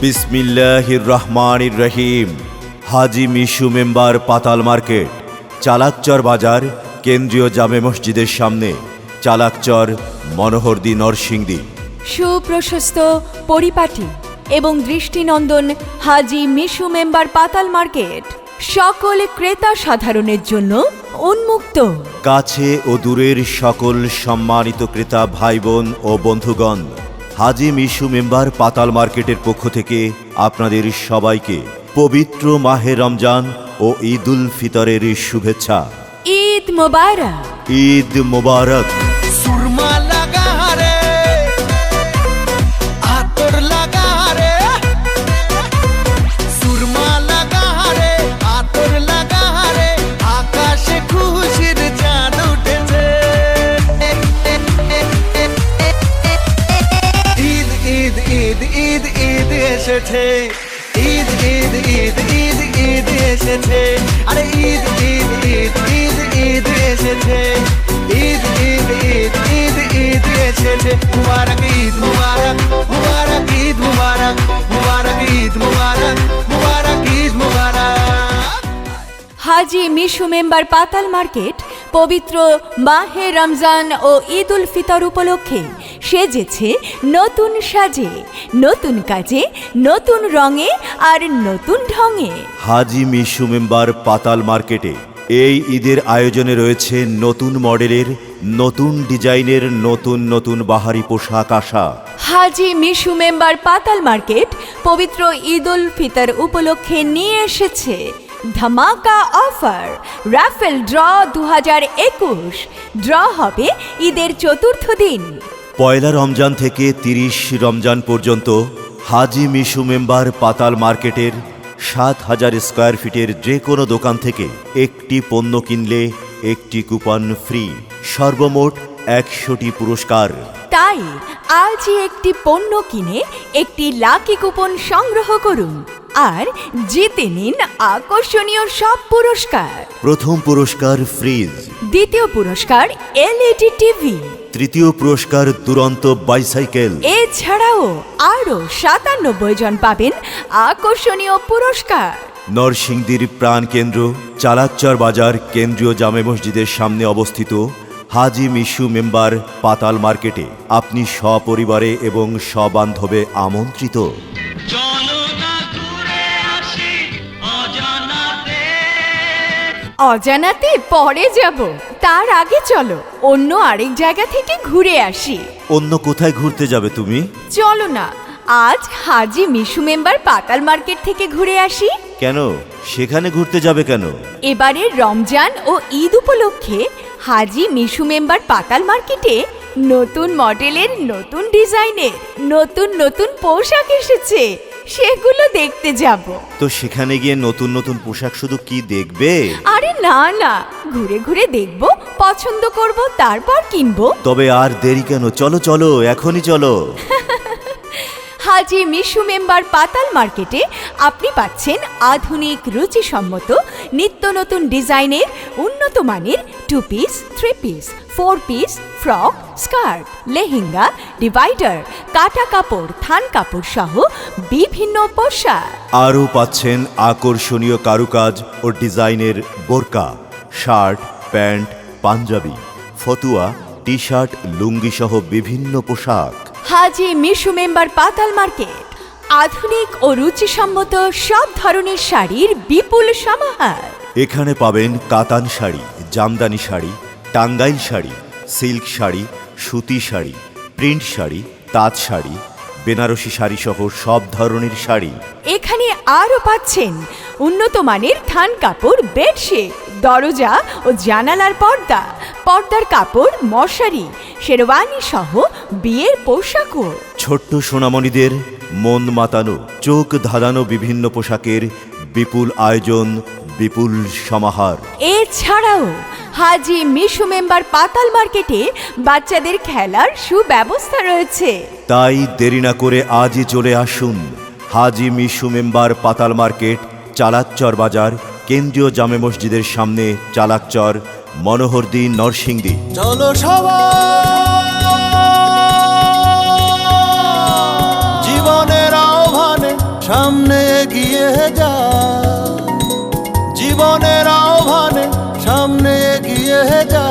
বিসমিল্লাহির রহমানির রহিম। হাজি মিশু মেম্বার পাতাল মার্কেট, চালাকচর বাজার, কেন্দ্রীয় জামে মসজিদের সামনে, চালাকচর, মনোহরদী, নরসিংদী। সুপ্রশস্ত, পরিপাটি এবং দৃষ্টিনন্দন হাজি মিশু মেম্বার পাতাল মার্কেট সকল ক্রেতা সাধারণের জন্য উন্মুক্ত। কাছে ও দূরের সকল সম্মানিত ক্রেতা ভাই বোন ও বন্ধুগণ, হাজি মিশু মেম্বার পাতাল মার্কেটের পক্ষ থেকে আপনাদের সবাইকে পবিত্র মাহে রমজান ও ঈদ উল ফিতরের শুভেচ্ছা। ঈদ মোবারক। ঈদ মোবারক। সুরমা লাগা রে, আতর লাগা রে, সুরমা লাগা রে, আতর লাগা রে, আকাশে খুশির চাঁদ উঠেছে। ঈদ ঈদ ঈদ ঈদ ঈদ এসেছে, ঈদ ঈদ ঈদ ঈদ ঈদ এসেছে, আরে ঈদ ঈদ ঈদ ঈদ ঈদ এসেছে, ঈদ ঈদ ঈদ ঈদ ঈদ এসেছে। মুবারক ঈদ মুবারক, মুবারক ঈদ মুবারক, মুবারক ঈদ মুবারক, মুবারক ঈদ মুবারক। হাজি মিশু মেম্বার পাতাল মার্কেট পবিত্র মাহে রমজান ও ঈদ উল ফিতর উপলক্ষে সেজেছে নতুন সাজে, নতুন কাজে, নতুন রঙে আর নতুন ঢঙে। হাজি মিশু মেম্বার পাতাল মার্কেটে এই ঈদের আয়োজনে রয়েছে নতুন মডেলের, নতুন ডিজাইনের, নতুন নতুন বাহারি পোশাক আসা। হাজি মিশু মেম্বার পাতাল মার্কেট পবিত্র ঈদ উল ফিতর উপলক্ষে নিয়ে এসেছে ধামাকা অফার, রাফেল ড্র 2021। ড্র হবে ঈদের চতুর্থ দিন। পয়লা রমজান থেকে 30 রমজান পর্যন্ত হাজি মিশু মেম্বার পাতাল মার্কেটের 7000 স্কয়ার ফিটের যে কোনো দোকান থেকে একটি পণ্য কিনলে একটি কুপন ফ্রি, সর্বমোট 100টি পুরস্কার। তাই আজই একটি পণ্য কিনে একটি লাকি কুপন সংগ্রহ করুন আর জিতে নিন আকর্ষণীয় সব পুরস্কার। প্রথম পুরস্কার ফ্রিজ, দ্বিতীয় পুরস্কার এলইডি টিভি, তৃতীয় পুরস্কার দুরন্ত বাইসাইকেল। এছাড়াও আরও 97 জন পাবেন আকর্ষণীয় পুরস্কার। নরসিংদীর প্রাণকেন্দ্র চালাকচর বাজার, কেন্দ্রীয় জামে মসজিদের সামনে অবস্থিত হাজি মিশু মেম্বার পাতাল মার্কেটে আপনি সপরিবারে এবং সবান্ধবে আমন্ত্রিত। অজানাতে পরে যাব, তার আগে চলো অন্য আরেক জায়গা থেকে ঘুরে আসি। অন্য কোথায় ঘুরতে যাবে তুমি? চলো না, আজ হাজি মিশু মেম্বার পাতাল মার্কেট থেকে ঘুরে আসি। কেন? সেখানে ঘুরতে যাবে কেন? এবারে রমজান ও ঈদ উপলক্ষে হাজি মিশু মেম্বার পাতাল মার্কেটে নতুন মডেলের, নতুন ডিজাইনের, নতুন নতুন পোশাক এসেছে, সেগুলো দেখতে যাব। তো সেখানে গিয়ে নতুন নতুন পোশাক শুধু কি দেখবে? আরে না না, ঘুরে ঘুরে দেখব, পছন্দ করব, তারপর কিনবো। তবে আর দেরি কেন? চলো চলো, এখনই চলো। হাজি মিশু মেম্বার পাতাল মার্কেটে আপনি পাচ্ছেন আধুনিক, রুচিসম্মত, নিত্য নতুন ডিজাইনের, উন্নত মানের 2 piece, 3 piece, 4 piece, frock, skirt, lehenga, divider, কাটা কাপড়, থান কাপড় সহ বিভিন্ন পোশাক। আরও পাচ্ছেন আকর্ষণীয় কারুকাজ ও ডিজাইনের বোরকা, শার্ট, প্যান্ট, পাঞ্জাবি, ফতুয়া, টি শার্ট, লুঙ্গি সহ বিভিন্ন পোশাক। হাজি মিশু মেম্বার পাতাল মার্কেট আধুনিক ও রুচিসম্মত সব ধরনের শাড়ির বিপুল সমাহার। এখানে পাবেন কাতান শাড়ি, জামদানি শাড়ি, টাঙ্গাইল শাড়ি, সিল্ক শাড়ি, সুতি শাড়ি, প্রিন্ট শাড়ি, তাঁত শাড়ি, বেনারসি শাড়ি সহ সব ধরনের শাড়ি। এখানে আরও পাচ্ছেন উন্নত মানের থান কাপড়, বেডশিট, দরজা ও জানালার পর্দা, পর্দার কাপড়, মশারি, শেরওয়ানি সহ বিয়ের পোশাকও। ছোট্ট সোনামণিদের মন মাতানো, চোখ ধাঁধানো বিভিন্ন পোশাকের বিপুল আয়োজন, বিপুল সমাহার। এছাড়াও হাজি মিশু মেম্বার পাতাল মার্কেটে বাচ্চাদের খেলার সুব্যবস্থা রয়েছে। তাই দেরি না করে আজই চলে আসুন হাজি মিশু মেম্বার পাতাল মার্কেট, চালাকচর বাজার, কেন্দ্রীয় জামে মসজিদের সামনে, চালাকচর, মনোহরদী, নরসিংদী। চলো সবাই জীবনের আহ্বানে সামনে এগিয়ে যা, জীবনের আহ্বানে সামনে এগিয়ে যা।